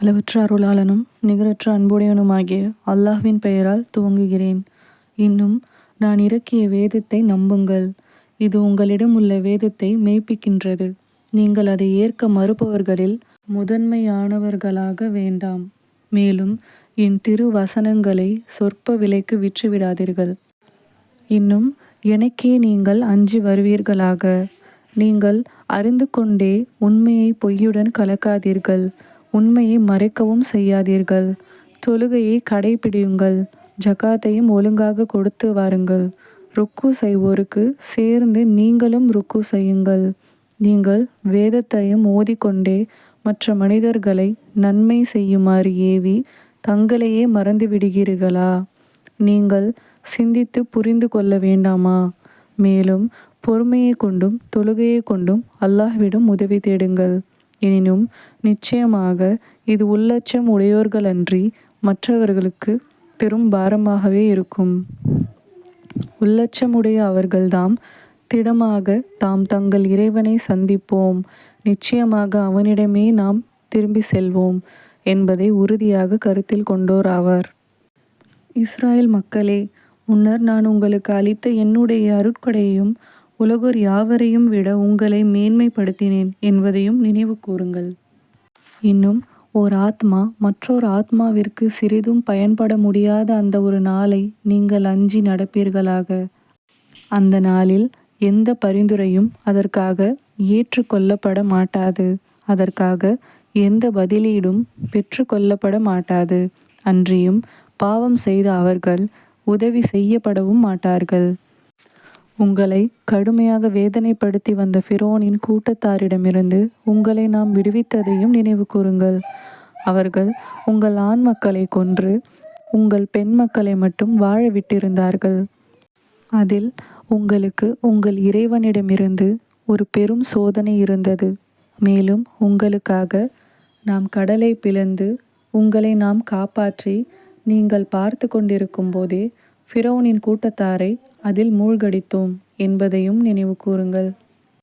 அளவற்ற அருளாளனும் நிகரற்ற அன்புடையவனுமாகிய அல்லாஹ்வின் பெயரால் துவங்குகிறேன். இன்னும் நான் இறக்கிய வேதத்தை நம்புங்கள். இது உங்களிடம் உள்ள வேதத்தை மெய்ப்பிக்கின்றது. நீங்கள் அதை ஏற்க மறுப்பவர்களில் முதன்மையானவர்களாக வேண்டாம். மேலும் என் திரு வசனங்களை சொற்ப விலைக்கு விற்றுவிடாதீர்கள். இன்னும் எனக்கே நீங்கள் அஞ்சி வருவீர்களாக. நீங்கள் அறிந்து கொண்டே உண்மையை பொய்யுடன் கலக்காதீர்கள். உண்மையை மறைக்கவும் செய்யாதீர்கள். தொழுகையை கடைபிடியுங்கள். ஜகாத்தையும் ஒழுங்காக கொடுத்து வாருங்கள். ருக்கு செய்வோருக்கு சேர்ந்து நீங்களும் ருக்கு செய்யுங்கள். நீங்கள் வேதத்தையும் ஓதிக்கொண்டே மற்ற மனிதர்களை நன்மை செய்யுமாறு ஏவி தங்களையே மறந்து விடுகிறீர்களா? நீங்கள் சிந்தித்து புரிந்து கொள்ள வேண்டாமா? மேலும் பொறுமையை கொண்டும் தொழுகையை கொண்டும் அல்லாஹ்விடம் உதவி தேடுங்கள். எனினும் நிச்சயமாக இது உள்ளச்சம் உடையோர்களன்றி மற்றவர்களுக்கு பெரும் பாரமாகவே இருக்கும். உள்ளச்சமுடைய அவர்கள்தாம் திடமாக தாம் தங்கள் இறைவனை சந்திப்போம், நிச்சயமாக அவனிடமே நாம் திரும்பி செல்வோம் என்பதை உறுதியாக கருத்தில் கொண்டோர் ஆவர். இஸ்ராயேல் மக்களே, முன்னர் நான் உங்களுக்கு அளித்த என்னுடைய அருட்கொடையையும் உலகோர் யாவரையும் விட உங்களை மேன்மைப்படுத்தினேன் என்பதையும் நினைவு கூறுங்கள். இன்னும் ஓர் ஆத்மா மற்றொரு ஆத்மாவிற்கு சிறிதும் பயன்பட முடியாத அந்த ஒரு நாளை நீங்கள் அஞ்சி நடப்பீர்களாக. அந்த நாளில் எந்த பரிந்துரையும் அதற்காக ஏற்று கொள்ளப்பட மாட்டாது. அதற்காக எந்த பதிலீடும் பெற்று கொள்ளப்பட மாட்டாது. அன்றியும் பாவம் செய்த அவர்கள் உதவி செய்யப்படவும் மாட்டார்கள். உங்களை கடுமையாக வேதனைப்படுத்தி வந்த ஃபிரௌனின் கூட்டத்தாரிடமிருந்து உங்களை நாம் விடுவித்ததையும் நினைவு கூறுங்கள். அவர்கள் உங்கள் ஆண் மக்களை கொன்று உங்கள் பெண் மக்களை மட்டும் வாழ விட்டிருந்தார்கள். அதில் உங்களுக்கு உங்கள் இறைவனிடமிருந்து ஒரு பெரும் சோதனை இருந்தது. மேலும் உங்களுக்காக நாம் கடலை பிளந்து உங்களை நாம் காப்பாற்றி நீங்கள் பார்த்து கொண்டிருக்கும் போதே ஃபிரௌனின் கூட்டத்தாரை அதில் மூழ்கடித்தோம் என்பதையும் நினைவு கூறுங்கள்.